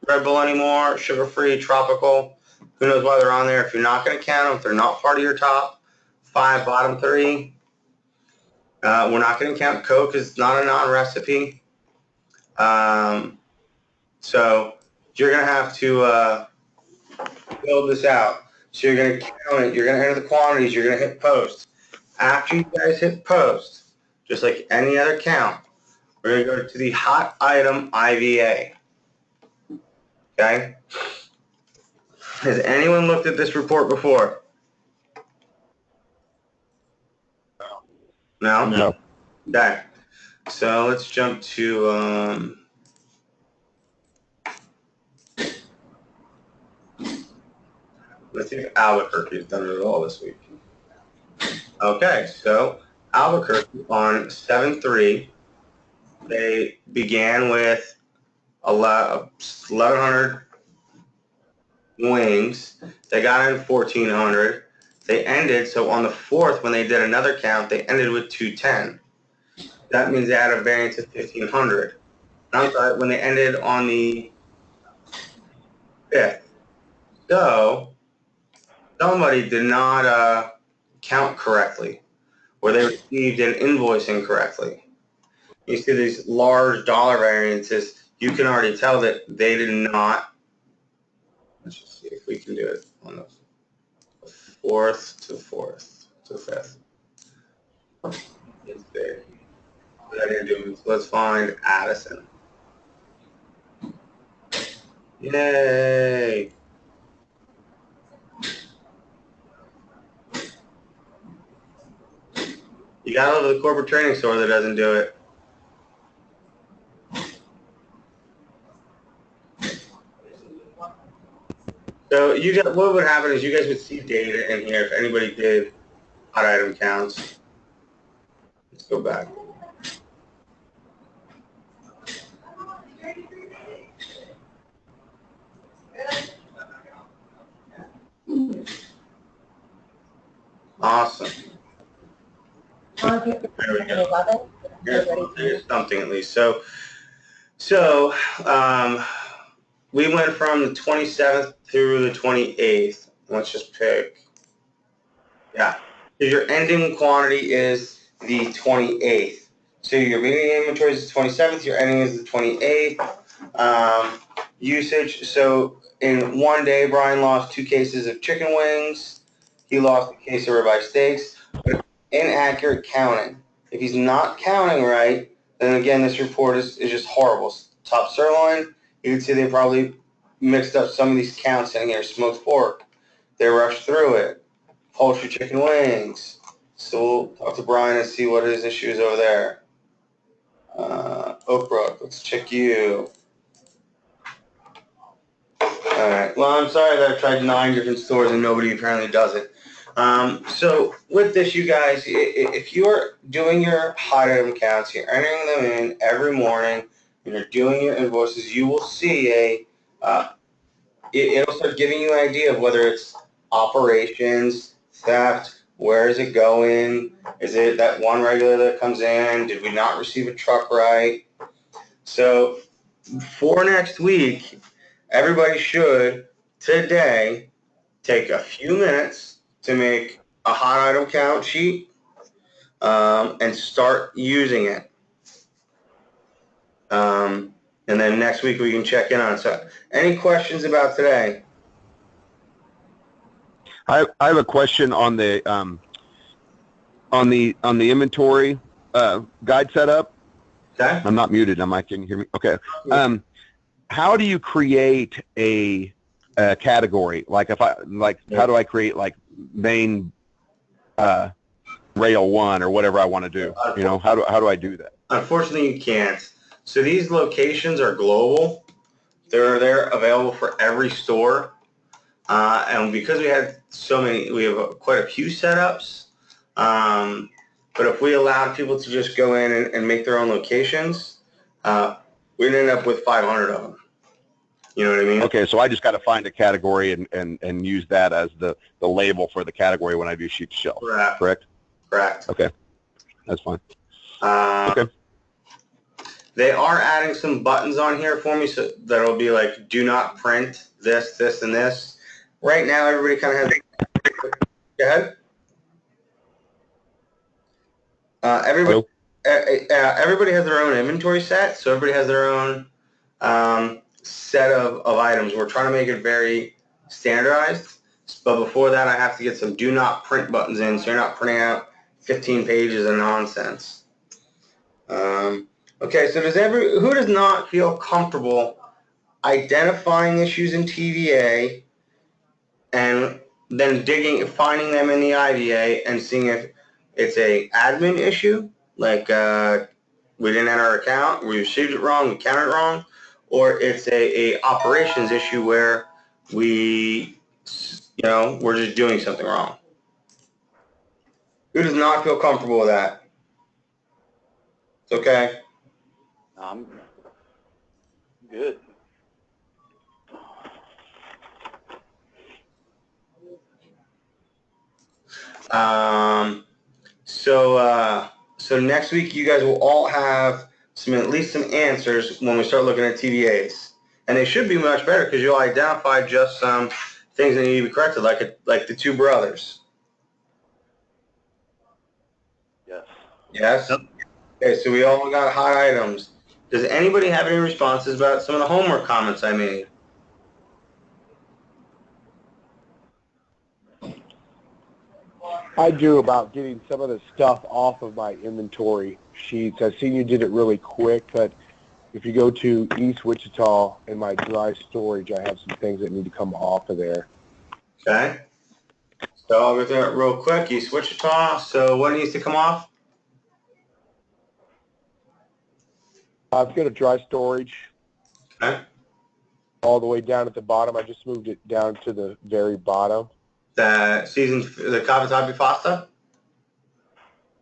Red Bull anymore? Sugar-free, tropical? Who knows why they're on there? If you're not going to count them, if they're not part of your top 5, bottom 3, we're not going to count Coke because it's not a non-recipe. So you're going to have to build this out. So you're going to count it. You're going to enter the quantities. You're going to hit post. After you guys hit post, just like any other count, we're going to go to the hot item IVA. Okay? Has anyone looked at this report before? No? No. Okay. So let's jump to let's see if Albuquerque has done it at all this week. Okay, so Albuquerque on 7/3, they began with 1,100 wings. They got in 1,400. They ended, so on the 4th, when they did another count, they ended with 210. That means they had a variance of 1,500. I'm sorry, when they ended on the 5th. So somebody did not count correctly, or they received an invoice incorrectly. You see these large dollar variances, you can already tell that they did not. Let's just see if we can do it on the 4th to 5th. Let's see. What I didn't do is let's find Addison. Yay. You gotta love the corporate training store that doesn't do it. So you got, what would happen is you guys would see data in here if anybody did hot item counts. Let's go back. Awesome. There we go. Here's something at least. So we went from the 27th through the 28th. Let's just pick. Yeah. So your ending quantity is the 28th. So your beginning inventory is the 27th. Your ending is the 28th. Usage. So in one day, Brian lost 2 cases of chicken wings. He lost a case of ribeye steaks. But inaccurate counting. If he's not counting right, then again, this report is just horrible. Top sirloin, you can see they probably mixed up some of these counts in here. Smoked pork, they rushed through it. Poultry chicken wings. So we'll talk to Brian and see what his issue is over there. Oak Brook, let's check you. All right. Well, I'm sorry that I've tried 9 different stores and nobody apparently does it. So with this, you guys, if you're doing your hot item counts, you're entering them in every morning, and you're doing your invoices, you will see it'll start giving you an idea of whether it's operations, theft, where is it going, is it that one regular that comes in, did we not receive a truck right? So for next week, everybody should today take a few minutes to make a hot item count sheet and start using it. And then next week we can check in on it. So any questions about today? I have a question on the inventory guide setup. Okay. I'm not muted. Can you hear me? Okay. How do you create a category? Like how do I create like main rail 1 or whatever I want to do? You know, how do I do that? Unfortunately, you can't. So these locations are global. They're available for every store. And because we had so many, we have quite a few setups. But if we allowed people to just go in and make their own locations, we'd end up with 500 of them. You know what I mean? Okay, so I just got to find a category and use that as the label for the category when I do sheet to shelf. Correct? Correct. Okay, that's fine. Okay. They are adding some buttons on here for me, so that'll be like, do not print this, this, and this. Right now, everybody kind of has. Go ahead. Everybody has their own inventory set, so everybody has their own set of items. We're trying to make it very standardized, but before that, I have to get some do not print buttons in, so you're not printing out 15 pages of nonsense. Okay, so who does not feel comfortable identifying issues in TVA and then finding them in the IVA and seeing if it's a admin issue, like we didn't enter our account, we received it wrong, we counted it wrong, or it's a operations issue where we're just doing something wrong? Who does not feel comfortable with that? It's okay. I'm good. So next week you guys will all have at least some answers when we start looking at TVAs, and they should be much better because you'll identify just some things that need to be corrected, like the 2 brothers. Yes. Yes. Yep. Okay, so we all got hot items. Does anybody have any responses about some of the homework comments I made? I do, about getting some of the stuff off of my inventory sheets. I've seen you did it really quick, but if you go to East Wichita in my dry storage, I have some things that need to come off of there. Okay. So I'll go through it real quick. East Wichita. So what needs to come off? I've got a dry storage Okay. all the way down at the bottom. I just moved it down to the very bottom. The Cavatappi pasta?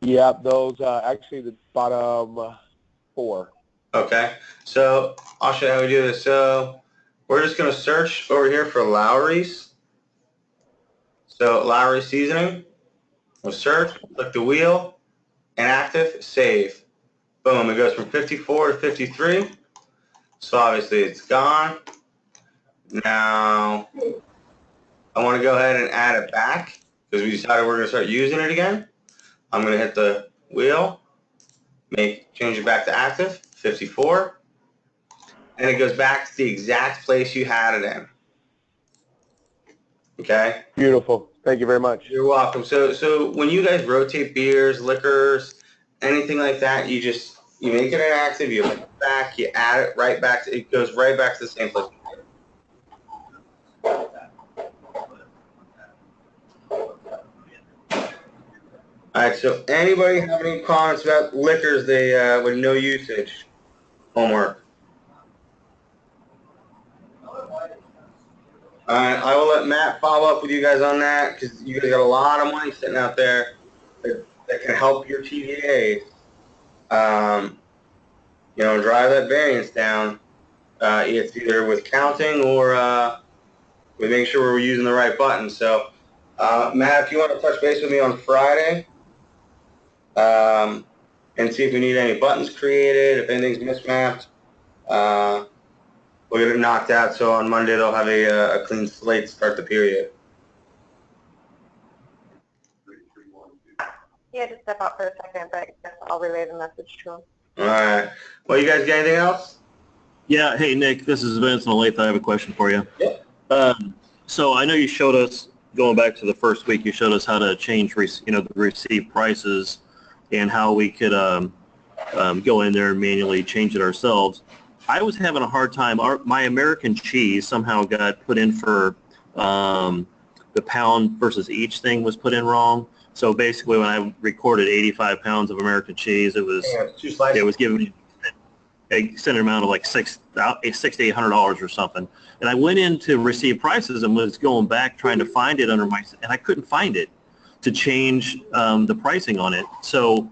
Yeah, those, actually the bottom 4. Okay. So I'll show you how we do this. So we're just going to search over here for Lowry's. So Lowry seasoning. We'll search, click the wheel, inactive, save. Boom, it goes from 54 to 53. So obviously it's gone. Now I want to go ahead and add it back because we decided we're going to start using it again. I'm going to hit the wheel, change it back to active, 54, and it goes back to the exact place you had it in. Okay? Beautiful. Thank you very much. You're welcome. So when you guys rotate beers, liquors, anything like that, you make it inactive, you link it back, you add it right back to, it goes right back to the same place. All right, so anybody have any comments about liquors with no usage? Homework. All right, I will let Matt follow up with you guys on that because you guys got a lot of money sitting out there that can help your TVA. Drive that variance down. It's either with counting or with making sure we're using the right button. So, Matt, if you want to touch base with me on Friday and see if we need any buttons created, if anything's mismapped, we'll get it knocked out. So on Monday they'll have a clean slate to start the period. He had to step out for a second, but I guess I'll relay the message to him. All right. Well, you guys got anything else? Yeah. Hey, Nick, this is Vince and Olathe. I have a question for you. Yep. So I know you showed us, going back to the first week, you showed us how to change, the received prices and how we could go in there and manually change it ourselves. I was having a hard time. My American cheese somehow got put in for the pound versus each thing was put in wrong. So basically, when I recorded 85 pounds of American cheese, it was giving me a standard amount of like $600 to $800 or something. And I went in to receive prices and was going back trying to find it and I couldn't find it to change the pricing on it. So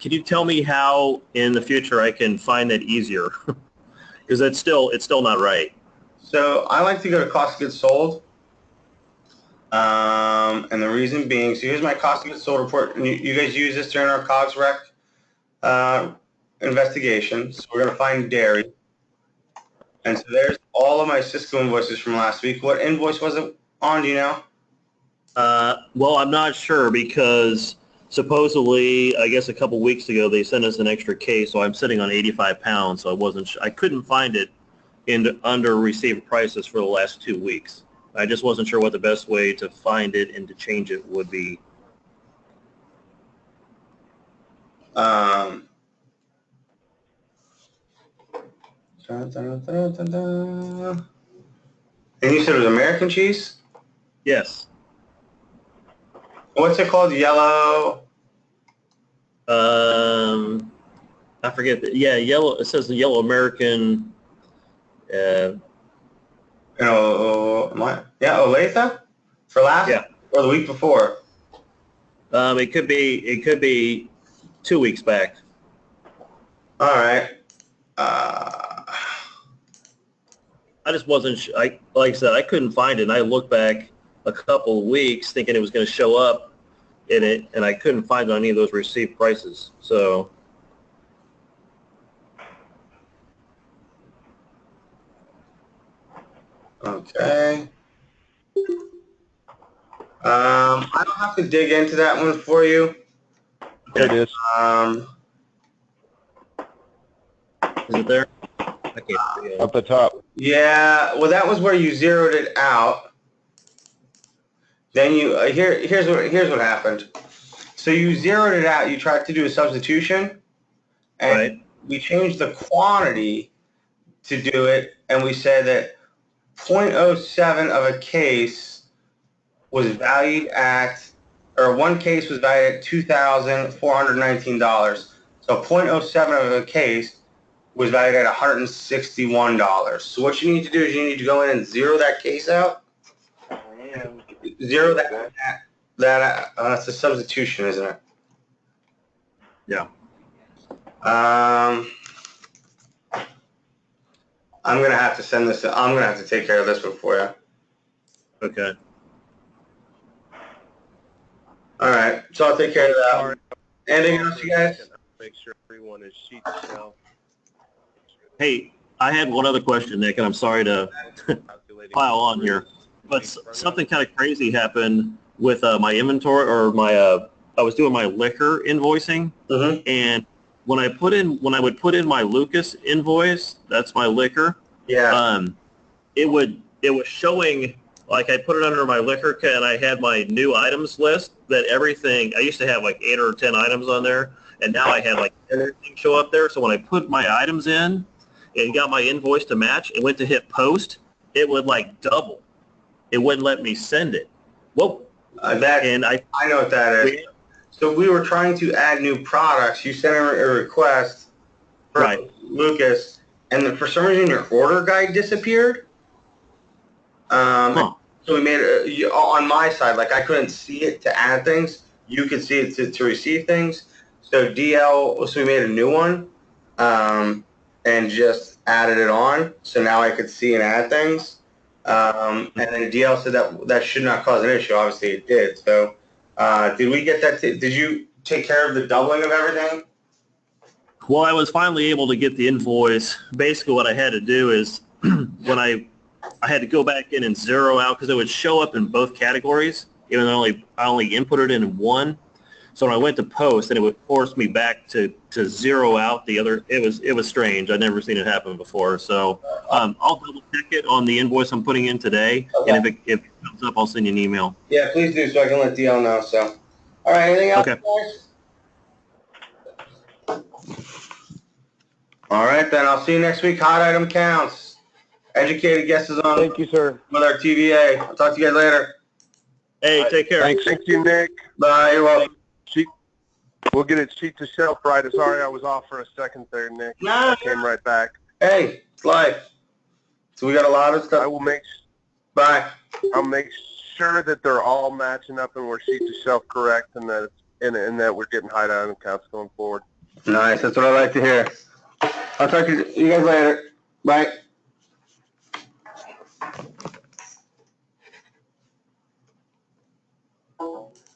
can you tell me how in the future I can find that easier? Because it's still not right. So I like to go to cost of goods sold. And the reason being, so here's my cost of goods sold report. And you guys use this during our COGS rec investigation. So we're going to find dairy. And so there's all of my Cisco invoices from last week. What invoice was it on, do you know? Well, I'm not sure because supposedly, I guess a couple weeks ago, they sent us an extra case, so I'm sitting on 85 pounds, so I couldn't find it under received prices for the last 2 weeks. I just wasn't sure what the best way to find it and to change it would be. And you said it was American cheese? Yes. What's it called? Yellow? I forget. Yellow. It says the yellow American. Olathe? For last? Yeah. Or the week before? It could be 2 weeks back. All right. I just wasn't. Like I said, I couldn't find it. And I looked back a couple of weeks thinking it was going to show up in it, and I couldn't find it on any of those received prices. So. Okay. I don't have to dig into that one for you. There it is. Is it there? I can't see it. Up the top. Yeah, well, that was where you zeroed it out. Then you here's what happened. So you zeroed it out. You tried to do a substitution, and Right. we changed the quantity to do it, and we said that 0.07 of a case was valued at, or one case was valued at $2,419. So 0.07 of a case was valued at $161. So what you need to do is you need to go in and zero that case out. Zero that's a substitution, isn't it? Yeah. I'm gonna have to send this. I'm gonna have to take care of this one for you. Okay. All right. So I'll take care of that. Anything else, you guys? Make sure everyone is sheet to shelf. Hey, I had one other question, Nick, and I'm sorry to pile on here, but something kind of crazy happened with my inventory, or my I was doing my liquor invoicing, and when I would put in my Lucas invoice, that's my liquor. Yeah. It was showing, like, I put it under my liquor, and I had my new items list, that everything, I used to have like 8 or 10 items on there, and now I had like everything show up there. So when I put my items in and got my invoice to match and went to hit post, it would like double. It wouldn't let me send it. Whoa. I know what that is. So we were trying to add new products. You sent a request for Lucas, and then for some reason your order guide disappeared. So we made on my side, like I couldn't see it to add things. You could see it to receive things. So we made a new one, and just added it on. So now I could see and add things. And then DL said that should not cause an issue. Obviously it did. So did we get that? Did you take care of the doubling of everything? Well, I was finally able to get the invoice. Basically what I had to do is when I had to go back in and zero out, because it would show up in both categories, even though I only inputted in one. So when I went to post, and it would force me back to zero out the other. It was strange. I'd never seen it happen before. So I'll double check it on the invoice I'm putting in today, and if it comes up, I'll send you an email. Yeah, please do, so I can let DL know. So, all right, anything else, guys? All right, then I'll see you next week. Hot item counts. Educated guesses on. Thank you, sir. With our TVA. I'll talk to you guys later. Hey, take care. Thank you, Nick. Bye. You're welcome. We'll get it sheet to shelf right. Sorry, I was off for a second there, Nick. Nah, I came right back. Hey, it's life. So we got a lot of stuff. I will Bye. I'll make sure that they're all matching up and we're sheet to shelf correct, and that and that we're getting high item counts going forward. Nice. That's what I like to hear. I'll talk to you guys later. Bye.